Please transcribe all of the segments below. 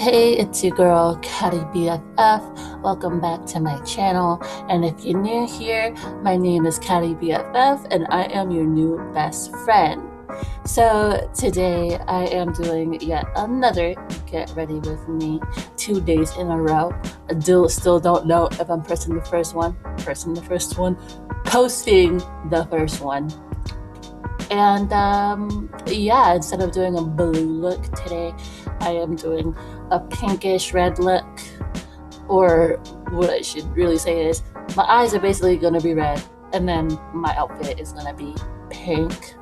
Hey, it's your girl, cattybFF. Welcome back to my channel. And if you're new here, my name is cattybFF and I am your new best friend. So today I am doing yet another Get Ready With Me 2 days in a row. I still don't know if I'm posting the first one, and yeah, instead of doing a blue look today, I am doing a pinkish red look. Or what I should really say is my eyes are basically going to be red, and then my outfit is going to be pink.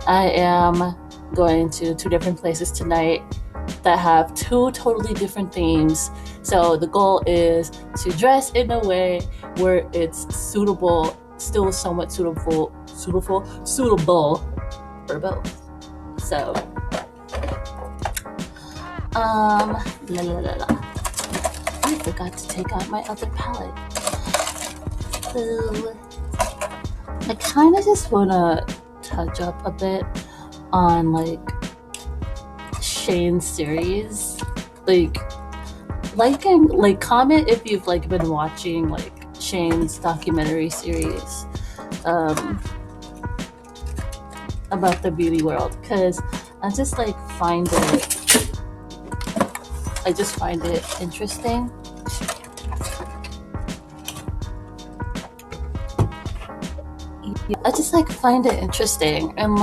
I am going to 2 different places tonight that have 2 totally different themes. So the goal is to dress in a way where it's suitable, still somewhat suitable for both. So I forgot to take out my other palette. So I kind of just want to touch up a bit on like Shane's series. Comment if you've been watching like Shane's documentary series about the beauty world, because I just find it interesting. Find it interesting, and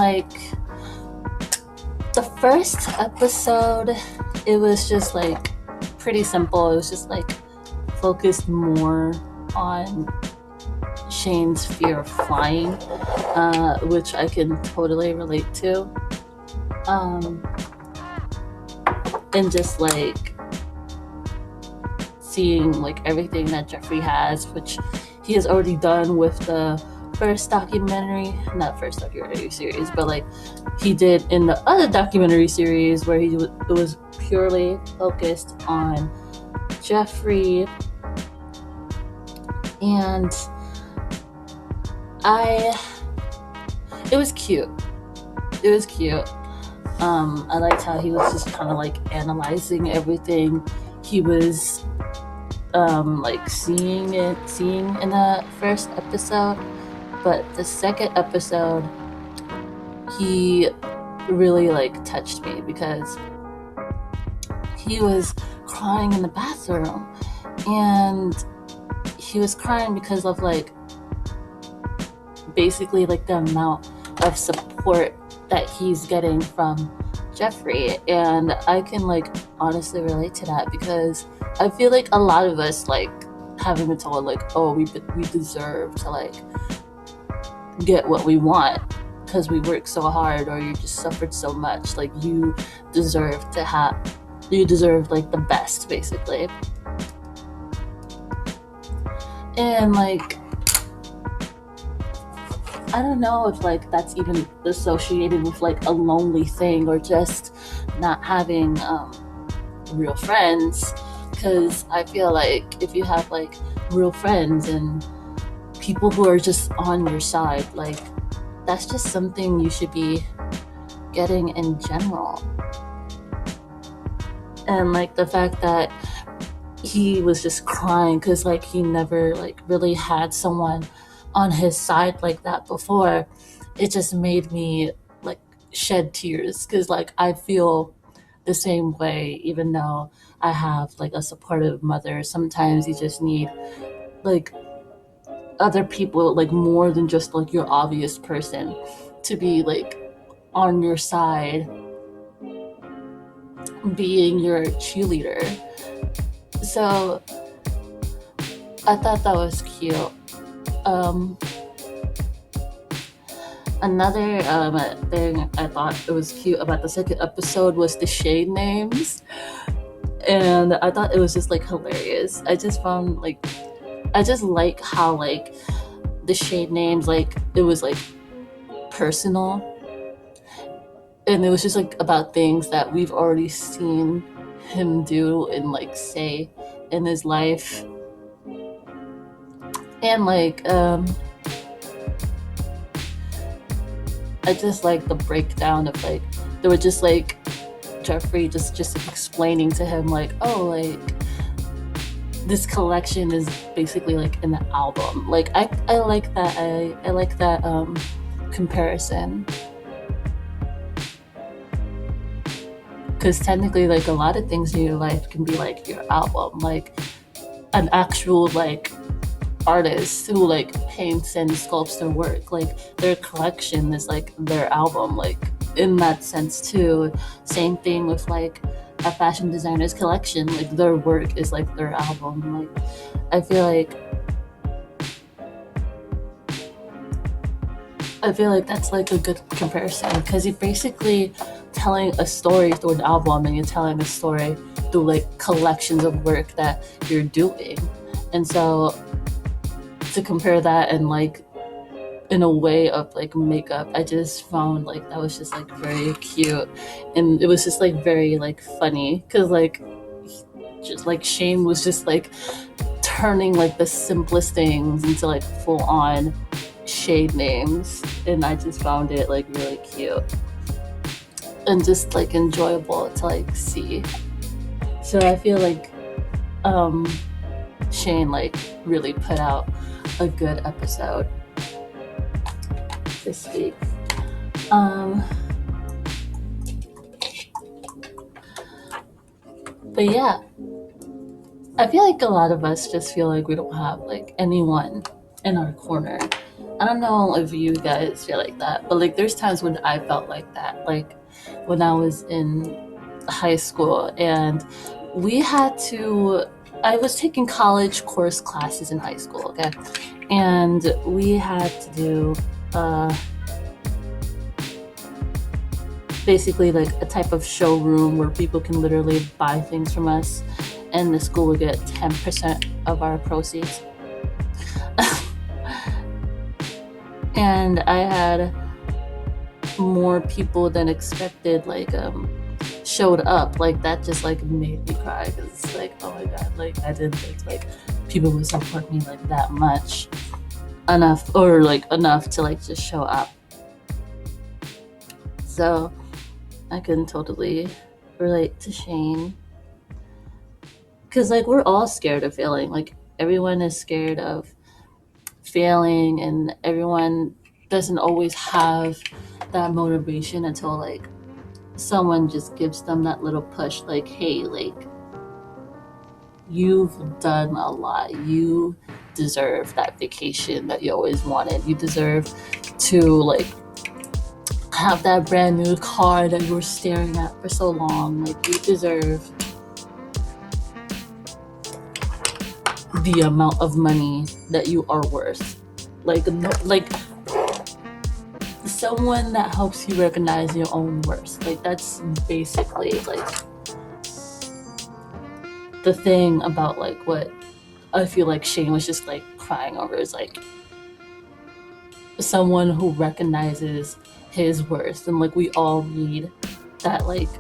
the first episode, it was just pretty simple. It was just focused more on Shane's fear of flying, which I can totally relate to, and just seeing everything that Jeffrey has, which he has already done with the not first documentary series, but he did in the other documentary series where it was purely focused on Jeffrey. And it was cute. I liked how he was just kind of analyzing everything he was seeing in the first episode. But the second episode, he really touched me, because he was crying in the bathroom, and he was crying because of basically the amount of support that he's getting from Jeffrey. And I can honestly relate to that, because I feel a lot of us haven't been told oh, we deserve to get what we want because we work so hard, or you just suffered so much. You deserve the best, basically. And I don't know if that's even associated with a lonely thing, or just not having real friends, because I feel if you have real friends and people who are just on your side, that's just something you should be getting in general. And the fact that he was just crying because he never really had someone on his side like that before, it just made me shed tears, because I feel the same way. Even though I have a supportive mother, sometimes you just need other people, more than just your obvious person, to be on your side, being your cheerleader. So I thought that was cute. Another thing I thought it was cute about the second episode was the shade names, and I thought it was just hilarious. I just found I just like how the shade names, it was personal, and it was just about things that we've already seen him do and say in his life. And I just the breakdown of they were just Jeffrey just explaining to him like, oh, like this collection is basically like an album. Like I like that. I like that comparison, because technically like a lot of things in your life can be like your album. Like an actual like artist who like paints and sculpts their work, like their collection is like their album, like in that sense too. Same thing with like a fashion designer's collection, like their work is like their album. Like I feel like that's like a good comparison, because you're basically telling a story through an album, and you're telling a story through like collections of work that you're doing. And so to compare that and like in a way of like makeup, I just found like that was just like very cute, and it was just like very like funny, because like just like Shane was just like turning like the simplest things into like full on shade names, and I just found it like really cute and just like enjoyable to like see. So I feel like Shane like really put out a good episode this week. But yeah, I feel like a lot of us just feel like we don't have like anyone in our corner. I don't know if you guys feel like that, but like there's times when I felt like that, like when I was in high school and I was taking college course classes in high school, okay? And we had to do basically like a type of showroom where people can literally buy things from us, and the school would get 10% of our proceeds. And I had more people than expected like showed up. Like that just like made me cry, because it's like, oh my god, like I didn't think like people would support me like that much enough to like just show up. So I can totally relate to Shane, because like we're all scared of failing. Like everyone is scared of failing, and everyone doesn't always have that motivation until like someone just gives them that little push, like, hey, like you've done a lot, you deserve that vacation that you always wanted, you deserve to like have that brand new car that you were staring at for so long, like you deserve the amount of money that you are worth. Like someone that helps you recognize your own worth. Like that's basically like the thing about like what I feel like Shane was just like crying over, is like someone who recognizes his worth. And like we all need that like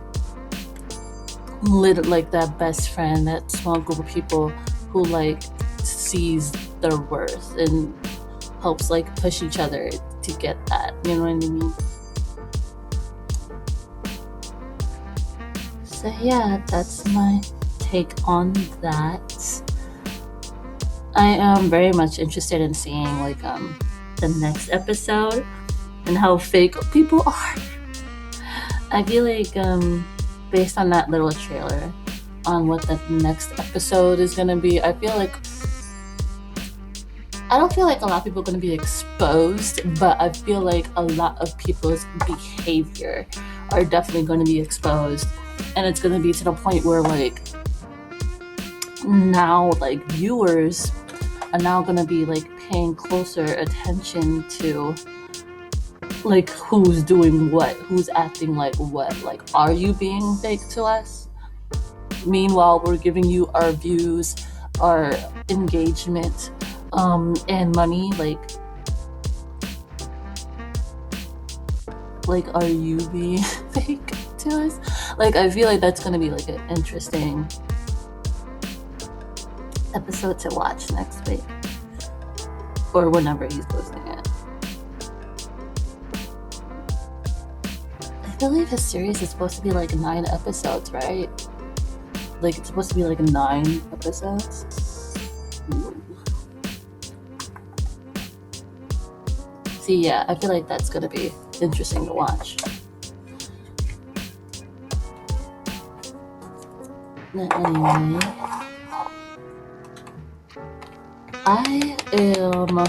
like that best friend, that small group of people who like sees their worth and helps like push each other to get that, you know what I mean? So yeah, that's my take on that. I am very much interested in seeing like the next episode and how fake people are. I feel like based on that little trailer on what the next episode is gonna be, I don't feel like a lot of people are going to be exposed, but I feel like a lot of people's behavior are definitely going to be exposed. And it's going to be to the point where like now like viewers are now going to be like paying closer attention to like who's doing what, who's acting like what. Like, are you being fake to us? Meanwhile, we're giving you our views, our engagement, and money. Like are you being fake to us? Like I feel like that's gonna be like an interesting episode to watch next week, or whenever he's posting it. I believe his series is supposed to be like 9 episodes, right? Like it's supposed to be like 9 episodes. Ooh. See, yeah, I feel like that's gonna be interesting to watch. Anyway, I am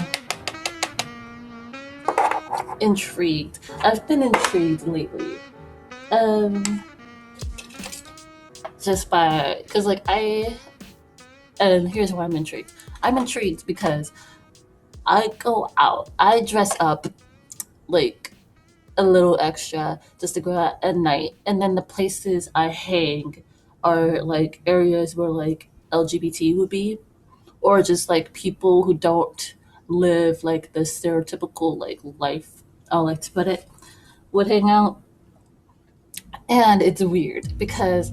intrigued. I've been intrigued lately. Just by, because like and here's why I'm intrigued. I'm intrigued because I go out, I dress up like a little extra just to go out at night, and then the places I hang are like areas where like LGBT would be, or just like people who don't live like the stereotypical like life, I like to put it, would hang out. And it's weird because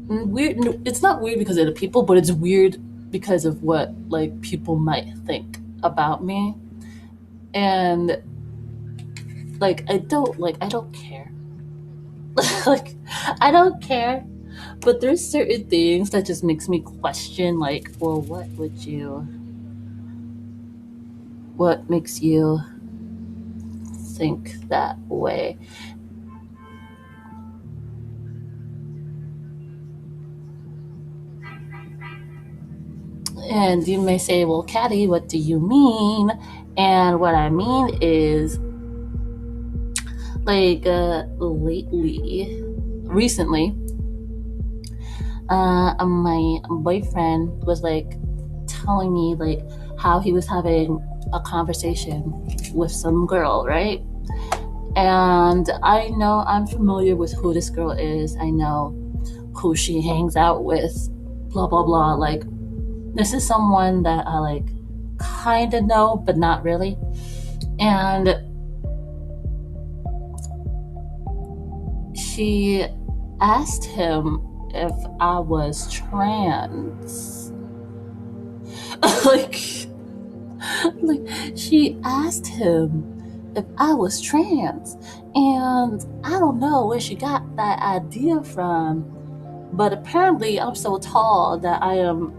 it's not weird because of the people, but it's weird because of what like people might think about me. And like I don't care. Like I don't care, but there's certain things that just makes me question like, well, what makes you think that way? And you may say, well, Caddy, what do you mean? And what I mean is, like, recently, my boyfriend was like telling me like how he was having a conversation with some girl, right? And I know I'm familiar with who this girl is. I know who she hangs out with, blah, blah, blah. Like, this is someone that I like kind of know, but not really. And she asked him if I was trans. like, like she asked him if I was trans, and I don't know where she got that idea from, but apparently I'm so tall that I am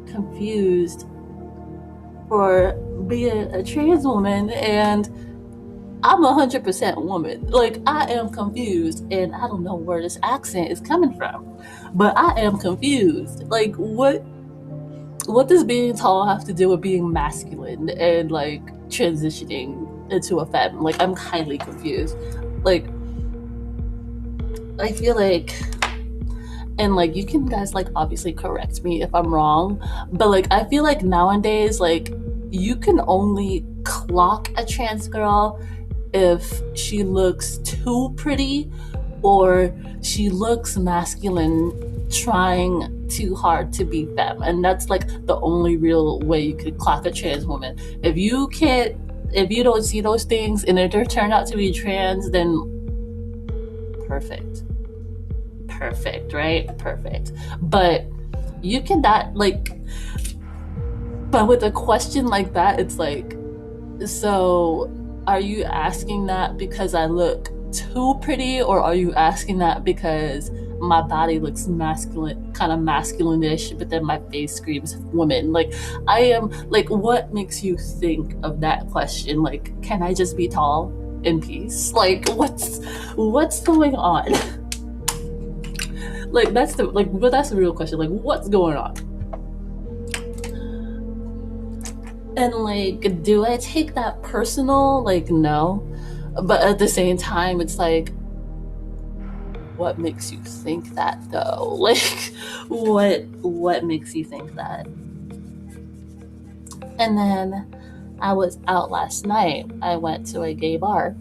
confused for being a trans woman, and I'm 100% woman. Like, I am confused, and I don't know where this accent is coming from, but I am confused. Like, what does being tall have to do with being masculine and like transitioning into a femme? Like, I'm highly confused. Like, I feel like, and like you can guys like obviously correct me if I'm wrong, but like I feel like nowadays like you can only clock a trans girl if she looks too pretty or she looks masculine trying too hard to be femme, and that's like the only real way you could clock a trans woman. If you don't see those things and if they turn out to be trans, then perfect, right? Perfect. But you cannot like, but with a question like that, it's like, so are you asking that because I look too pretty, or are you asking that because my body looks masculine, kind of masculine-ish, but then my face screams woman? Like, I am like, what makes you think of that question? Like, can I just be tall in peace? Like, what's going on? Like, that's the real question. Like, what's going on? And like, do I take that personal? Like, no. But at the same time, it's like, what makes you think that though? Like, what makes you think that? And then I was out last night. I went to a gay bar,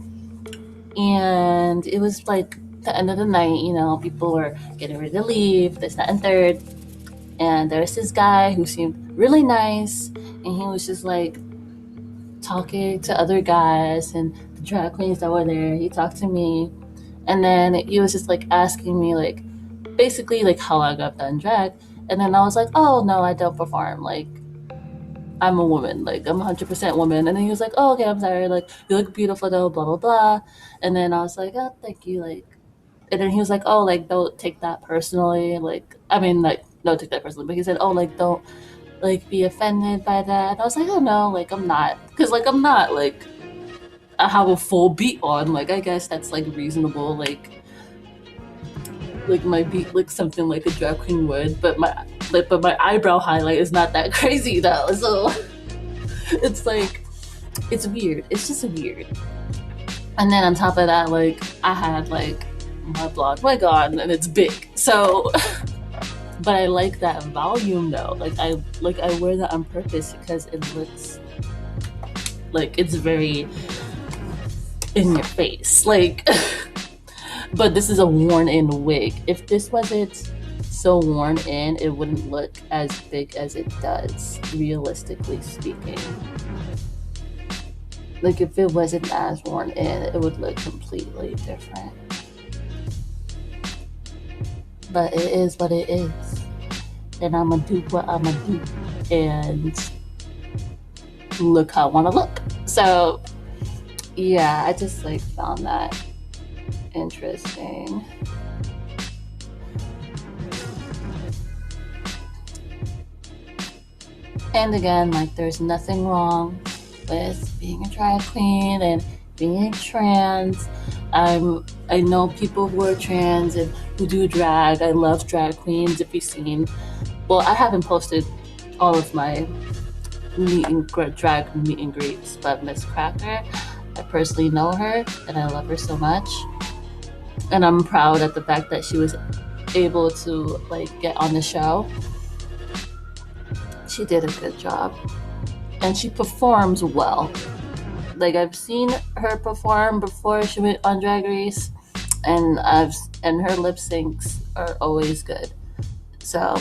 and it was like the end of the night. You know, people were getting ready to leave. This, that, and third. And there was this guy who seemed really nice, and he was just like talking to other guys and the drag queens that were there. He talked to me, and then he was just like asking me like basically like how long I've done drag. And then I was like, oh no, I don't perform. Like, I'm a woman, like I'm 100% woman. And then he was like, oh, okay, I'm sorry, like you look beautiful though, blah blah blah. And then I was like, oh, thank you, like. And then he was like, oh, like don't take that personally, like I mean, like don't take that personally, but he said, oh, like don't like be offended by that. And I was like, oh no, like I'm not, because like I'm not like I have a full beat on, like I guess that's like reasonable, like my beat like something like a drag queen would, but my eyebrow highlight is not that crazy though. So it's like it's weird. It's just weird. And then on top of that, like I had like my blonde wig on and it's big. So but I like that volume though. Like I wear that on purpose because it looks like it's very in your face. Like but this is a worn in wig. If this wasn't so worn in, it wouldn't look as big as it does, realistically speaking. Like if it wasn't as worn in, it would look completely different. But it is what it is. And I'ma do what I'ma do. And look how I wanna look. So yeah, I just like found that interesting. And again, like there's nothing wrong with being a drag queen and being trans. I know people who are trans and who do drag. I love drag queens. If you've seen, well, I haven't posted all of my drag meet and greets, but Miss Cracker, I personally know her and I love her so much. And I'm proud at the fact that she was able to like get on the show. She did a good job. And she performs well. Like I've seen her perform before she went on Drag Race, and her lip syncs are always good. So,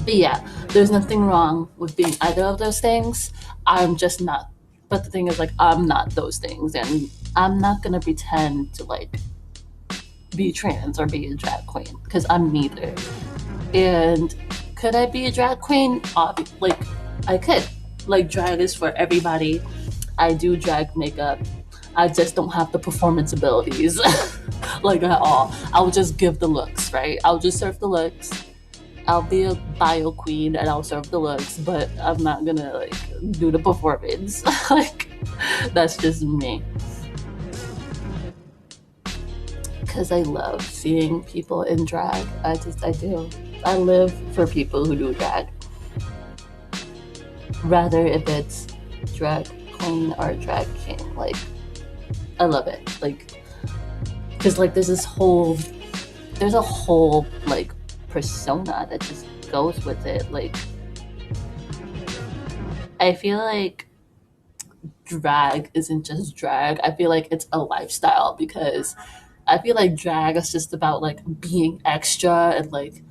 but yeah, there's nothing wrong with being either of those things. I'm just not. But the thing is, like, I'm not those things, and I'm not gonna pretend to like be trans or be a drag queen because I'm neither. And could I be a drag queen? Like, I could. Like, drag is for everybody. I do drag makeup. I just don't have the performance abilities, like at all. I'll just give the looks, right? I'll just serve the looks. I'll be a bio queen and I'll serve the looks, but I'm not gonna like do the performance. Like, that's just me. Because I love seeing people in drag. I do. I live for people who do drag. Rather if it's drag queen or drag king. Like, I love it. Like, because like there's a whole like persona that just goes with it. Like, I feel like drag isn't just drag. I feel like it's a lifestyle because I feel like drag is just about like being extra and like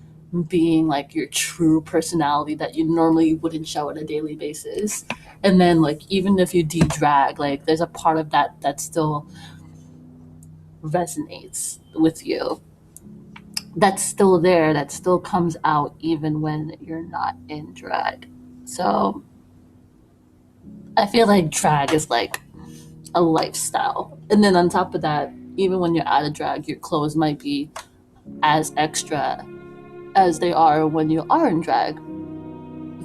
being like your true personality that you normally wouldn't show on a daily basis. And then like even if you de-drag, like there's a part of that that still resonates with you. That's still there, that still comes out even when you're not in drag. So I feel like drag is like a lifestyle. And then on top of that, even when you're out of drag, your clothes might be as extra as they are when you are in drag.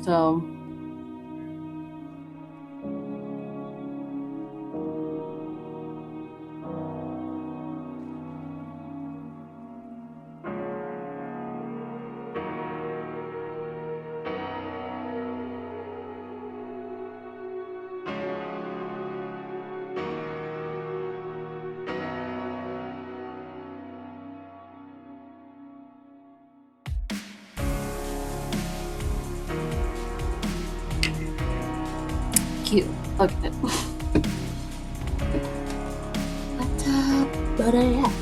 So cute. Okay. But yeah.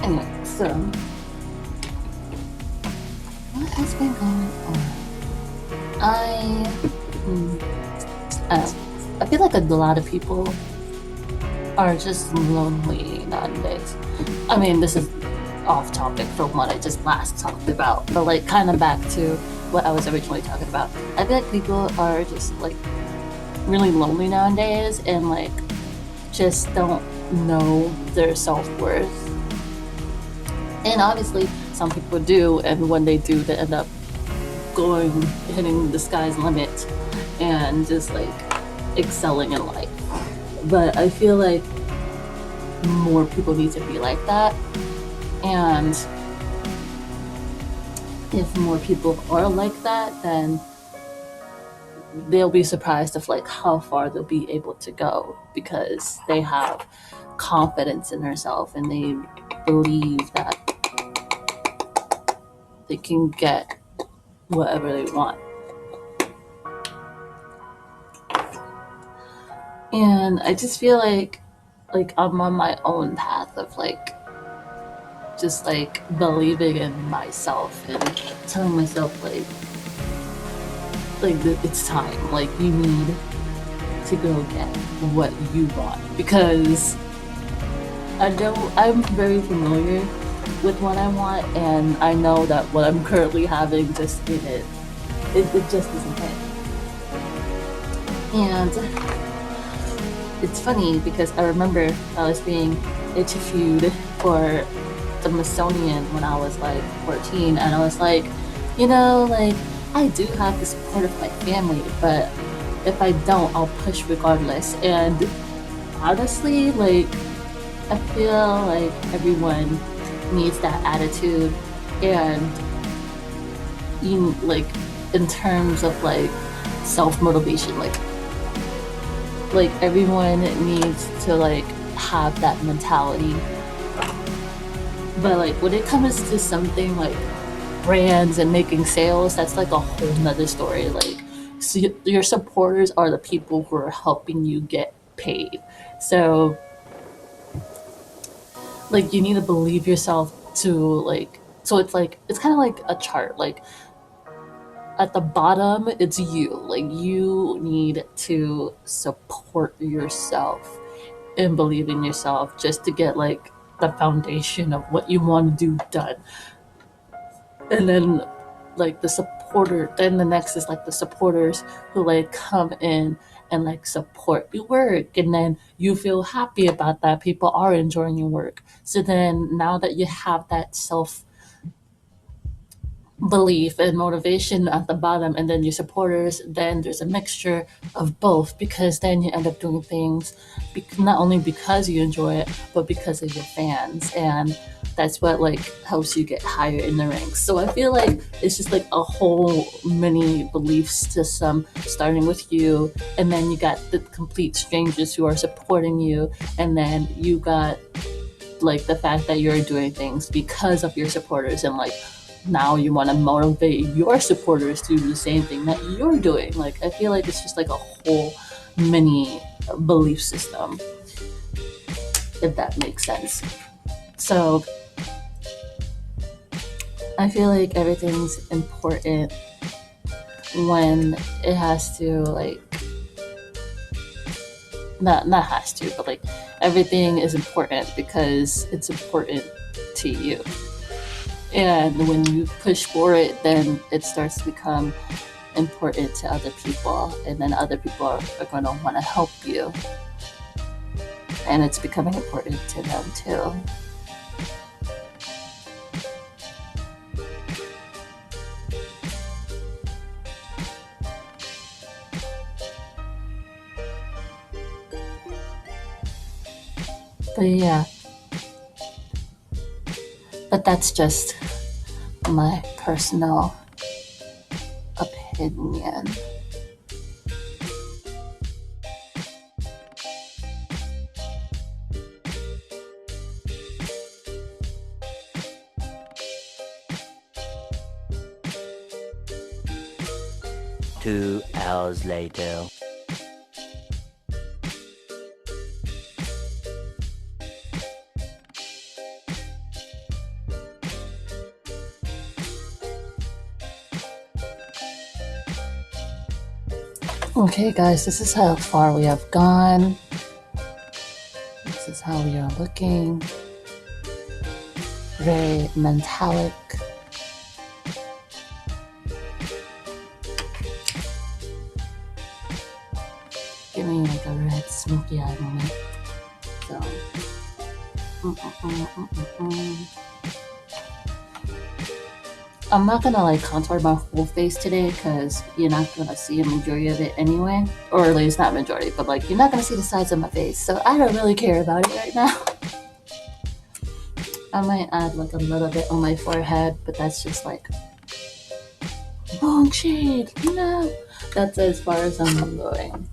Anyway, so what has been going on? I feel like a lot of people are just lonely nowadays. I mean, this is off topic from what I just last talked about, but like kind of back to what I was originally talking about. I feel like people are just like really lonely nowadays and like just don't know their self-worth. And obviously some people do, and when they do, they end up hitting the sky's limit and just like excelling in life. But I feel like more people need to be like that, and if more people are like that, then they'll be surprised of like how far they'll be able to go, because they have confidence in themselves and they believe that they can get whatever they want. And I just feel like I'm on my own path of like just like believing in myself and telling myself like it's time, like you need to go get what you want, because I'm very familiar with what I want, and I know that what I'm currently having just in it just isn't it. And it's funny because I remember I was being interviewed for the Smithsonian when I was like 14, and I was like, like I do have the support of my family, but if I don't, I'll push regardless. And honestly, like I feel like everyone needs that attitude, and in terms of like self-motivation, like everyone needs to like have that mentality. But like when it comes to something like brands and making sales, that's like a whole nother story. Like, so your supporters are the people who are helping you get paid. So like you need to believe yourself to like, so it's kind of like a chart. Like at the bottom, it's you. Like you need to support yourself and believe in yourself just to get like the foundation of what you want to do done. And then like then the next is like the supporters who like come in and like support your work, and then you feel happy about that people are enjoying your work. So then now that you have that self belief and motivation at the bottom, and then your supporters, then there's a mixture of both, because then you end up doing things not only because you enjoy it, but because of your fans, and that's what like helps you get higher in the ranks. So I feel like it's just like a whole mini belief system, starting with you, and then you got the complete strangers who are supporting you, and then you got like the fact that you're doing things because of your supporters, and like now you want to motivate your supporters to do the same thing that you're doing. Like I feel like it's just like a whole mini belief system, if that makes sense. So I feel like everything's important when it has to like not has to, but like everything is important because it's important to you. And when you push for it, then it starts to become important to other people, and then other people are going to want to help you, and it's becoming important to them too. But yeah, but that's just my personal opinion. Two hours later. Okay guys, this is how far we have gone. This is how we are looking. Very metallic. give me like a red smoky eye moment. So, I'm not gonna like contour my whole face today because you're not gonna see a majority of it anyway, or at least not majority, but like you're not gonna see the sides of my face, so I don't really care about it right now. I might add like a little bit on my forehead, but that's just like wrong shade. No, that's as far as I'm going.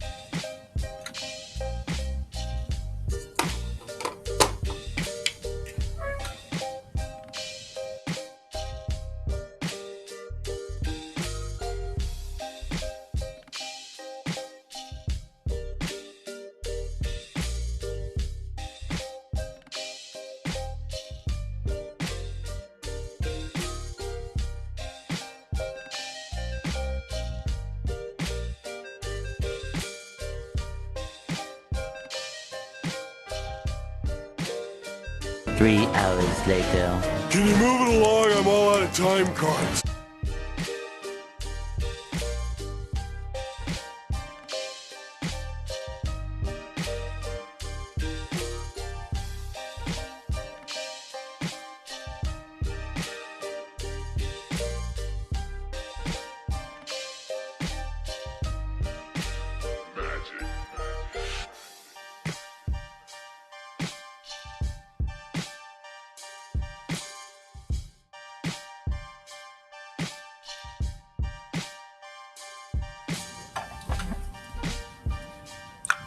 3 hours later. Can you move it along? I'm all out of time cards.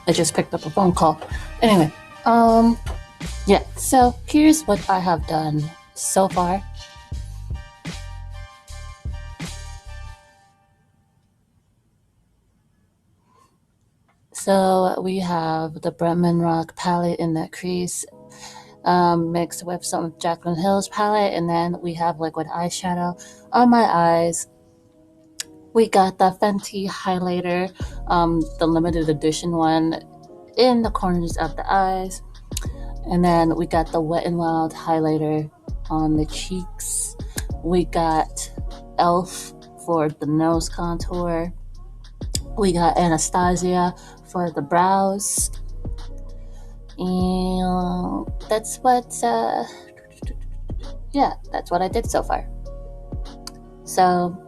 I just picked up a phone call. Anyway, yeah, so here's what I have done so far. So we have the Bremen Rock palette in the crease, mixed with some Jaclyn Hill's palette, and then we have liquid eyeshadow on my eyes. We got the Fenty highlighter, the limited edition one, in the corners of the eyes. And then we got the Wet n Wild highlighter on the cheeks. We got e.l.f. for the nose contour. We got Anastasia for the brows. And that's what, yeah, that's what I did so far. So,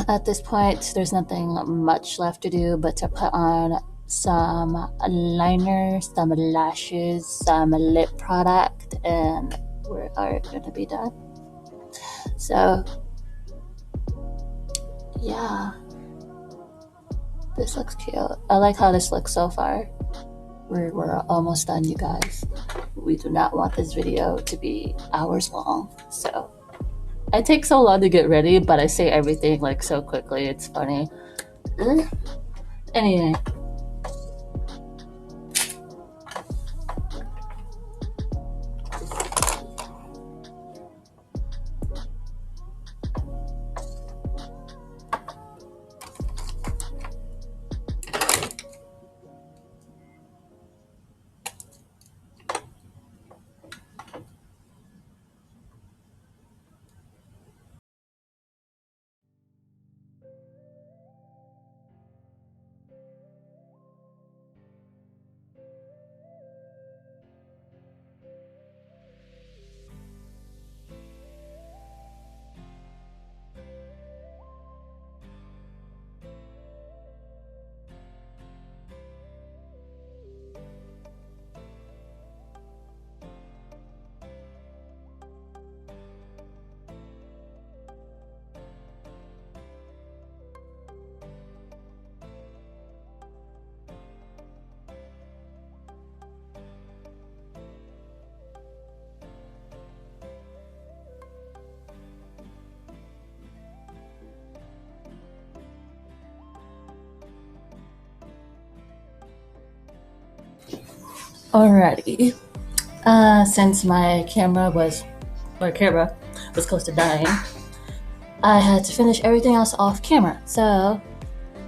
at this point, there's nothing much left to do but to put on some liner, some lashes, some lip product, and we are gonna be done. So, yeah, this looks cute. I like how this looks so far. We're almost done, you guys. We do not want this video to be hours long, so I take so long to get ready, but I say everything like so quickly. It's funny. Anyway. Alrighty. Since my camera was close to dying, I had to finish everything else off camera. So,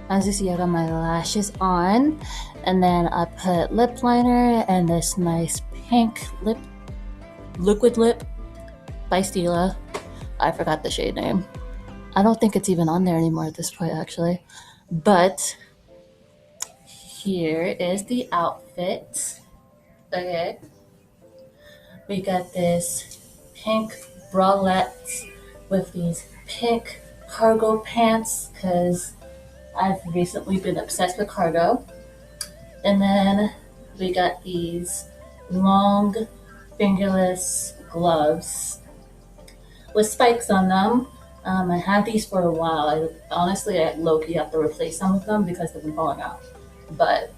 as you see, I got my lashes on, and then I put lip liner and this nice pink liquid lip by Stila. I forgot the shade name. I don't think it's even on there anymore at this point, actually. But here is the outfit. Okay. We got this pink bralette with these pink cargo pants because I've recently been obsessed with cargo. And then we got these long fingerless gloves with spikes on them. I had these for a while. I low-key have to replace some of them because they've been falling out. But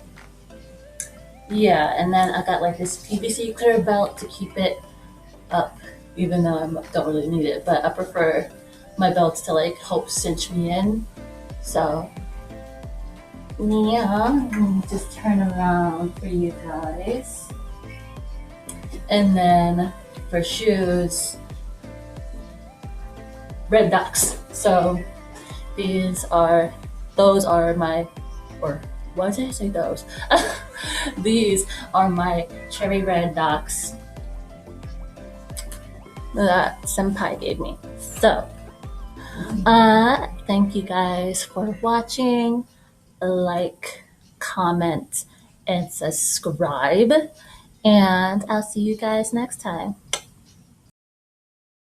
yeah, and then I got like this PVC clear belt to keep it up, even though I don't really need it. But I prefer my belts to like help cinch me in. So yeah, let me just turn around for you guys. And then for shoes, red ducks. So those are my, or why did I say those? These are my cherry red ducks that Senpai gave me. So, thank you guys for watching. Like, comment, and subscribe. And I'll see you guys next time.